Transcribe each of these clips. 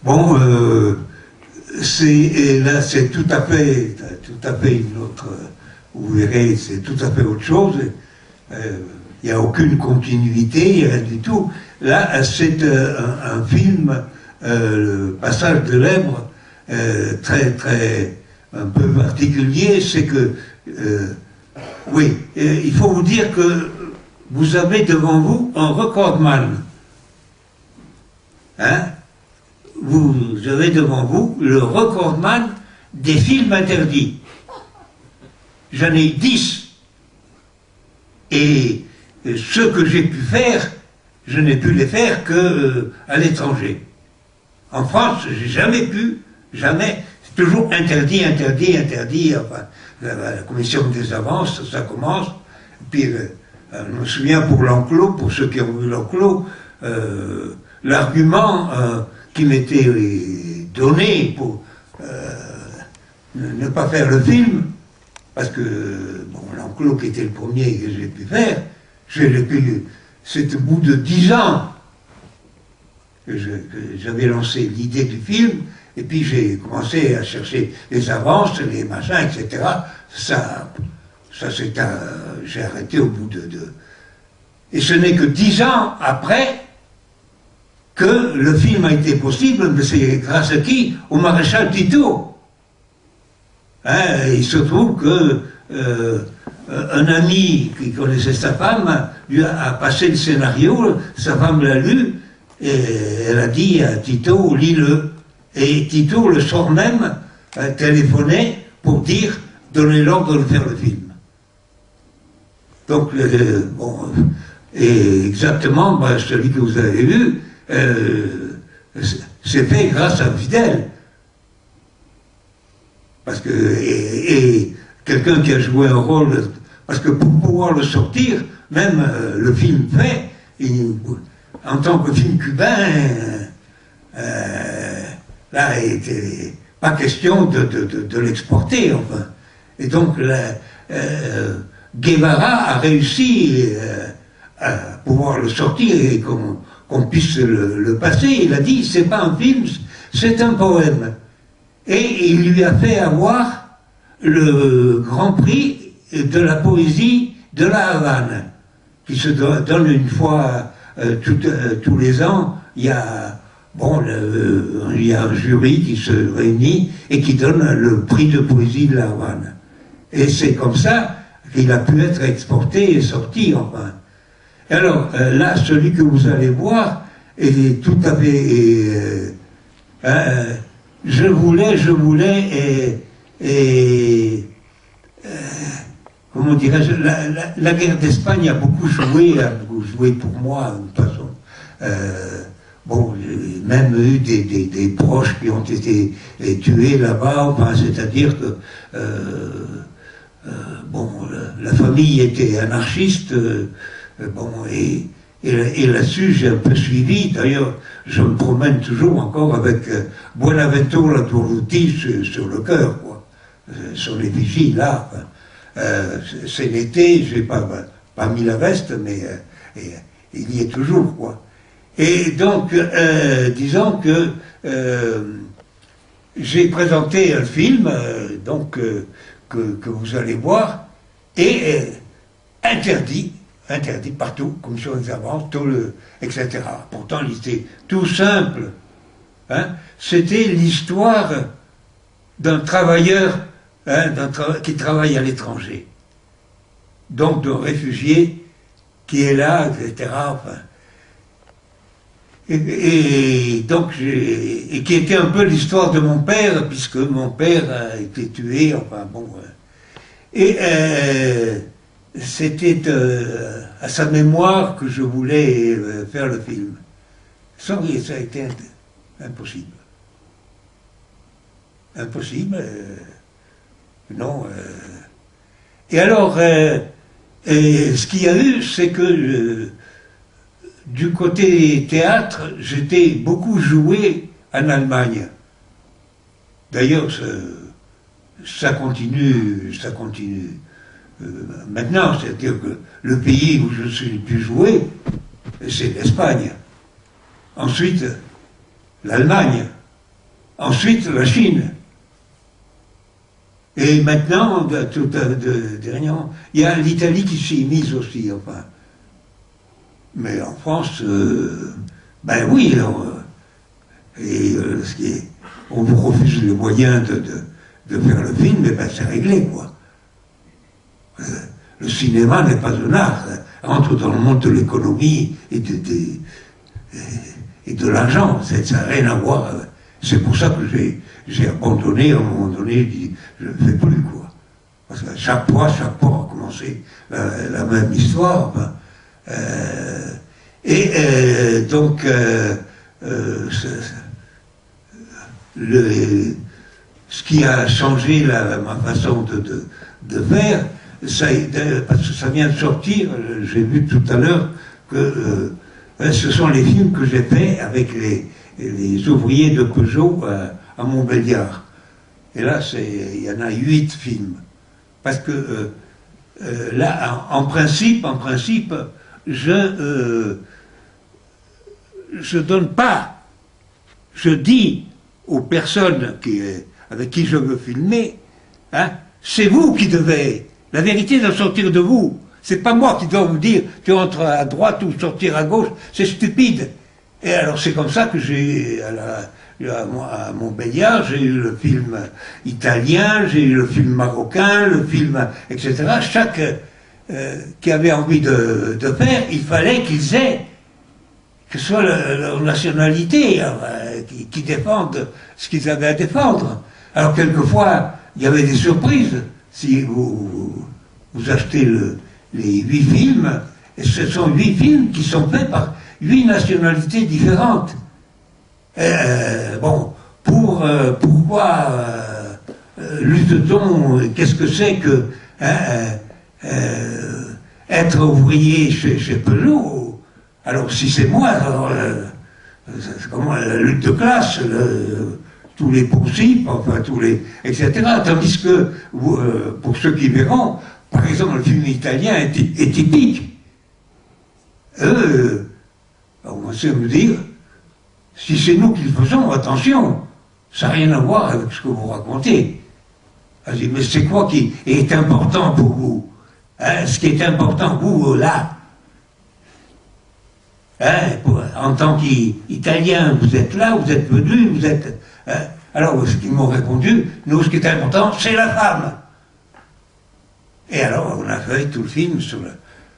Bon, là, c'est tout à fait une autre. Vous verrez, c'est tout à fait autre chose. Il n'y a aucune continuité, rien du tout. Là, c'est un film, le passage de l'Èbre, très, un peu particulier, c'est que, oui, il faut vous dire que vous avez devant vous un recordman. Hein? Vous avez devant vous le recordman des films interdits. J'en ai 10. Et ceux que j'ai pu faire, je n'ai pu les faire qu'à l'étranger. En France, j'ai jamais pu, jamais. C'est toujours interdit. Enfin, la commission des avances, ça commence. Puis, je me souviens pour l'enclos, pour ceux qui ont vu l'enclos, l'argument qui m'était donné pour ne pas faire le film, parce que bon, l'enclos qui était le premier que j'ai pu faire, c'est au bout de 10 ans que j'avais lancé l'idée du film, et puis j'ai commencé à chercher les avances, les machins, etc. Ça j'ai arrêté au bout de... Et ce n'est que 10 ans après que le film a été possible, mais c'est grâce à qui? Au maréchal Tito. Hein, il se trouve que un ami qui connaissait sa femme lui a passé le scénario, sa femme l'a lu, et elle a dit à Tito, lis-le. Et Tito, le soir même, a téléphoné pour dire, donnez l'ordre de faire le film. Donc, bon, et exactement, ben, celui que vous avez vu, c'est fait grâce à Fidel. Parce que, et quelqu'un qui a joué un rôle, parce que pour pouvoir le sortir, même le film fait, en tant que film cubain, là, il n'était pas question de l'exporter, enfin. Et donc, Guevara a réussi à pouvoir le sortir et qu'on puisse le passer. Il a dit, c'est pas un film, c'est un poème. Et il lui a fait avoir le Grand Prix de la poésie de la Havane, qui se donne une fois tous les ans. Il y a, bon, il y a un jury qui se réunit et qui donne le prix de poésie de la Havane. Et c'est comme ça qu'il a pu être exporté et sorti, enfin. Et alors, là, celui que vous allez voir est tout à fait... je voulais, comment dirais-je, la guerre d'Espagne a beaucoup joué pour moi, de toute façon. Bon, j'ai même eu des proches qui ont été tués là-bas, enfin, c'est-à-dire que, bon, la famille était anarchiste, bon, et là-dessus, j'ai un peu suivi. D'ailleurs, je me promène toujours encore avec Buenaventura Durruti sur le cœur, quoi. Sur les vigies, là. C'est l'été, j'ai pas mis la veste, mais il y est toujours, quoi. Et donc, disons que j'ai présenté un film, donc, que vous allez voir, et interdit partout, commission des avances, etc. Pourtant, il était tout simple. Hein? C'était l'histoire d'un travailleur qui travaille à l'étranger. Donc d'un réfugié qui est là, etc. Enfin, et donc, et qui était un peu l'histoire de mon père, puisque mon père a été tué, enfin bon. Et c'était à sa mémoire que je voulais faire le film. Ça a été impossible. Impossible. Non. Et alors, ce qu'il y a eu, c'est que du côté théâtre, j'étais beaucoup joué en Allemagne. D'ailleurs, ça continue maintenant, c'est-à-dire que le pays où je suis le plus joué, c'est l'Espagne. ensuite l'Allemagne, ensuite la Chine. Et maintenant, dernièrement, il y a l'Italie qui s'y est mise aussi, enfin. Mais en France, ben oui, on vous refuse les moyens de faire le film, et ben c'est réglé, quoi. Le cinéma n'est pas un art, entre dans le monde de l'économie et de l'argent, ça n'a rien à voir. C'est pour ça que j'ai abandonné, à un moment donné, je dis, je ne fais plus, quoi. Parce que chaque fois, on a commencé la même histoire. Ben, donc, ce qui a changé ma façon de faire, parce que ça vient de sortir, j'ai vu tout à l'heure que ce sont les films que j'ai faits avec les ouvriers de Peugeot à Montbéliard. Et là, il y en a 8 films. Parce que là, en principe, je donne pas, je dis aux personnes avec qui je veux filmer, hein, c'est vous qui devez, la vérité doit sortir de vous. C'est pas moi qui dois vous dire, tu entres à droite ou sortir à gauche, c'est stupide. Et alors c'est comme ça que j'ai, à Montbéliard, j'ai eu le film italien, j'ai eu le film marocain, le film, etc. Chaque qui avait envie de faire, il fallait qu'ils aient, que ce soit leur nationalité, qui défendent ce qu'ils avaient à défendre. Alors quelquefois, il y avait des surprises. Si vous achetez les 8 films, et ce sont 8 films qui sont faits par 8 nationalités différentes. Bon, pourquoi lutte-t-on, qu'est-ce que c'est que être ouvrier chez Peugeot? Alors si c'est moi, alors c'est comment la lutte de classe, tous les principes, enfin tous les, etc. Tandis que pour ceux qui verront, par exemple, le film italien est typique. On va se me dire, si c'est nous qui le faisons, attention, ça n'a rien à voir avec ce que vous racontez. Mais c'est quoi qui est important pour vous, hein? Ce qui est important pour vous, là, hein, en tant qu'Italien, vous êtes là, vous êtes venu, vous êtes... Hein? Alors, ce qu'ils m'ont répondu, nous, ce qui est important, c'est la femme. Et alors, on a fait tout le film sur le...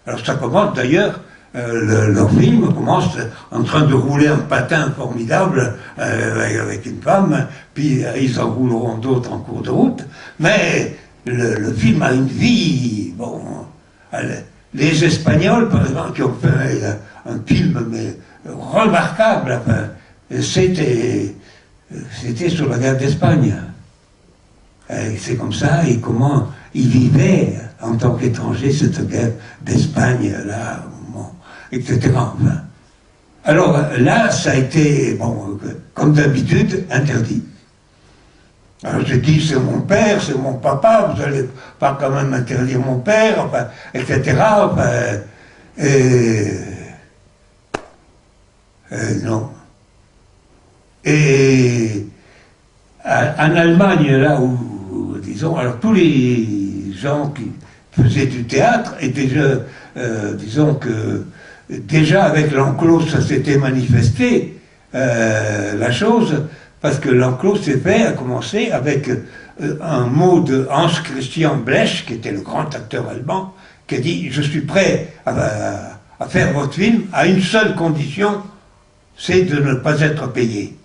Alors, ça commence d'ailleurs, leur film commence en train de rouler un patin formidable avec une femme, puis ils en rouleront d'autres en cours de route, mais le film a une vie, bon... Les Espagnols, par exemple, qui ont fait un film mais remarquable, enfin, c'était sur la guerre d'Espagne. C'est comme ça, et comment ils vivaient en tant qu'étrangers cette guerre d'Espagne, là, bon, etc. Enfin. Alors là, ça a été, bon, comme d'habitude, interdit. Alors j'ai dit, c'est mon père, c'est mon papa, vous n'allez pas quand même interdire mon père, enfin, etc. Enfin, non. Et en Allemagne, là où, disons, alors tous les gens qui faisaient du théâtre étaient déjà, disons que, déjà avec l'enclos, ça s'était manifesté, la chose, parce que l'enclos s'est fait, a commencé avec un mot de Hans Christian Blech, qui était le grand acteur allemand, qui a dit « Je suis prêt à faire votre film à une seule condition, c'est de ne pas être payé. »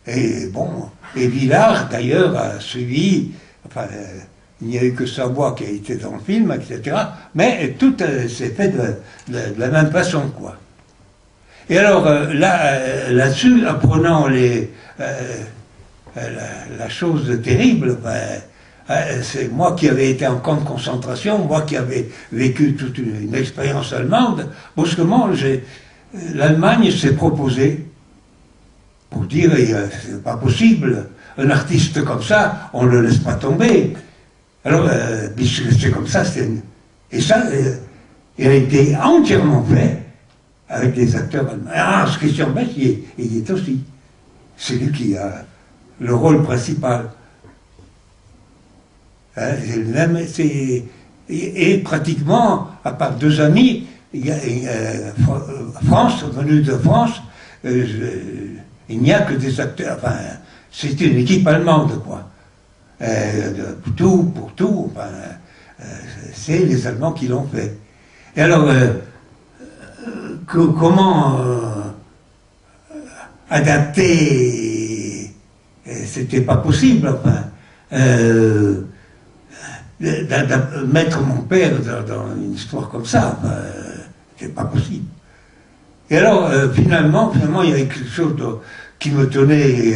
Et bon, et Villard d'ailleurs a suivi, enfin, il n'y a eu que sa voix qui a été dans le film, etc. Mais tout s'est fait de la même façon, quoi. Et alors, là-dessus, apprenant la chose terrible, c'est moi qui avais été en camp de concentration, moi qui avais vécu toute une expérience allemande, brusquement, l'Allemagne s'est proposée pour dire, c'est pas possible, un artiste comme ça, on ne le laisse pas tomber. Alors, c'est comme ça, et ça, il a été entièrement fait avec des acteurs allemands. Ah, Christian Bach, il y est aussi. C'est lui qui a le rôle principal. Hein, et pratiquement, à part 2 amis, France, venu de France, il n'y a que des acteurs. Enfin, c'est une équipe allemande, quoi. Pour tout, enfin, c'est les Allemands qui l'ont fait. Et alors, comment adapter, c'était pas possible, enfin, mettre mon père dans une histoire comme ça, enfin, c'est pas possible. Et alors, finalement, il y avait quelque chose qui me tenait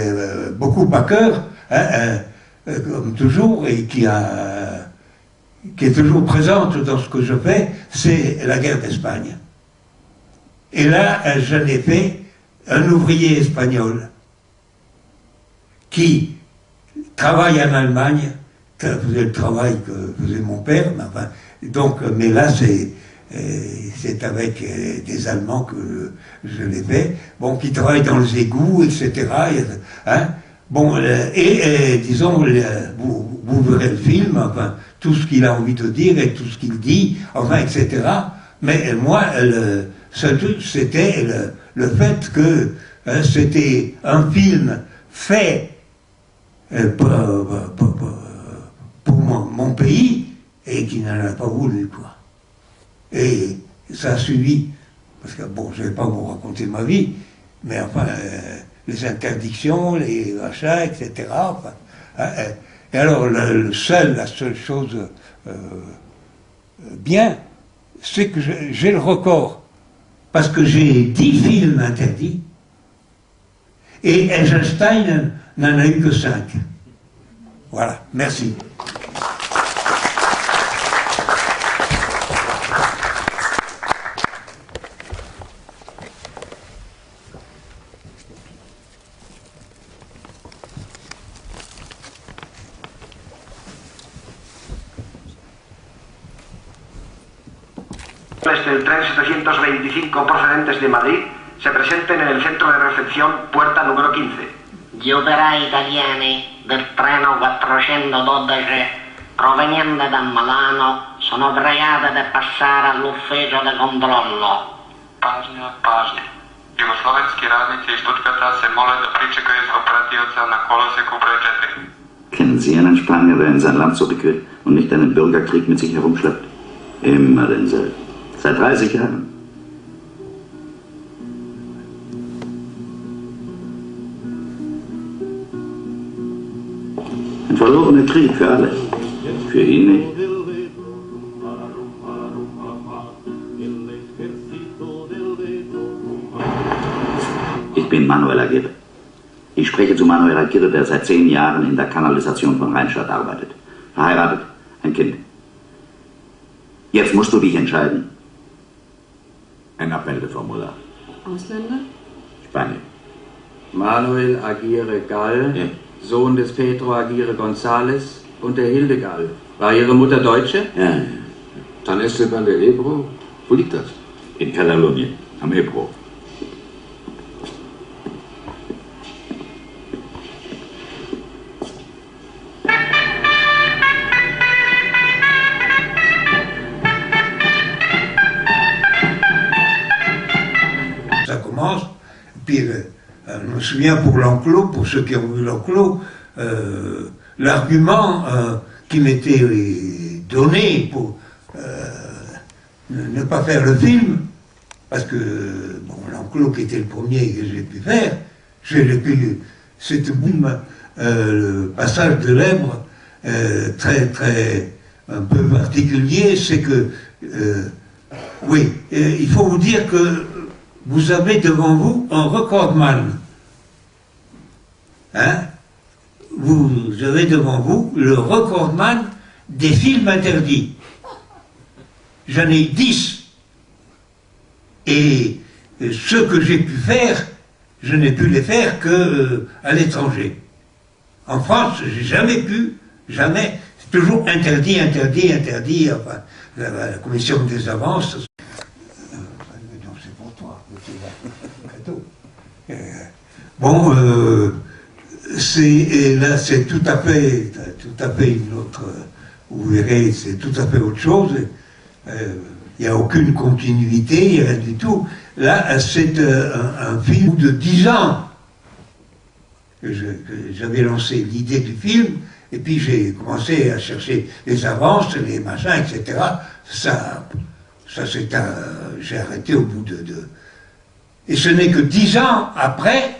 beaucoup à cœur, hein, comme toujours, et qui est toujours présente dans ce que je fais, c'est la guerre d'Espagne. Et là, j'en ai fait un ouvrier espagnol qui travaille en Allemagne, qui faisait le travail que faisait mon père, mais, enfin, donc, mais là, c'est avec des Allemands que je l'ai fait, bon, qui travaillent dans les égouts, etc. Hein, bon, disons, vous verrez le film, enfin, tout ce qu'il a envie de dire et tout ce qu'il dit, enfin, etc. Mais moi, c'était le fait que c'était un film fait pour mon pays et qui n'en a pas voulu, quoi. Et ça a suivi, parce que bon, je ne vais pas vous raconter ma vie, mais enfin, les interdictions, les achats, etc. Enfin, et alors, la seule chose bien, c'est que j'ai le record, parce que j'ai 10 films interdits, et Eisenstein n'en a eu que 5. Voilà, merci. Del tren 725 procedentes de Madrid se presenten en el centro de recepción puerta número 15. Gli operai italiani del treno 412 proveniente da Milano sono pregati di passare all'ufficio di controllo. Pažnja. Jugoslovenski radnici iz Stuttgarta se mole da pričekaju zbog pratioca na koloseku broj 4. Kennen Sie einen Spanier, der in sein Land zurück will und nicht einen Bürgerkrieg mit sich herumschleppt? Immer denselben. Seit 30 Jahren. Ein verlorener Krieg für alle. Für ihn nicht. Ich bin Manuel Aguirre. Ich spreche zu Manuel Aguirre, der seit 10 Jahren in der Kanalisation von Rheinstadt arbeitet. Verheiratet, ein Kind. Jetzt musst du dich entscheiden. Ein Abmeldeformular. Ausländer? Spanien. Manuel Aguirre Gall, Ja. Sohn des Pedro Aguirre González und der Hilde Gall. War Ihre Mutter Deutsche? Ja. San Esteban del Ebro, wo liegt das? In Katalonien, am Ebro. Ça commence, puis je me souviens pour l'enclos, pour ceux qui ont vu l'enclos, l'argument qui m'était donné pour ne pas faire le film, parce que bon, l'enclos qui était le premier que j'ai pu faire, c'était le passage de l'Èbre très un peu particulier, c'est que oui, il faut vous dire que vous avez devant vous un recordman. Hein? Vous avez devant vous le recordman des films interdits. J'en ai 10. Et ceux que j'ai pu faire, je n'ai pu les faire qu'à l'étranger. En France, j'ai jamais pu, jamais. C'est toujours interdit, enfin, la commission des avances. C'est pour toi. Bon, là c'est tout à fait une autre, vous verrez, c'est tout à fait autre chose. Il n'y a aucune continuité, rien du tout. Là, c'est un film de 10 ans que j'avais lancé l'idée du film, et puis j'ai commencé à chercher les avances, les machins, etc. Ça c'est j'ai arrêté au bout de... Et ce n'est que 10 ans après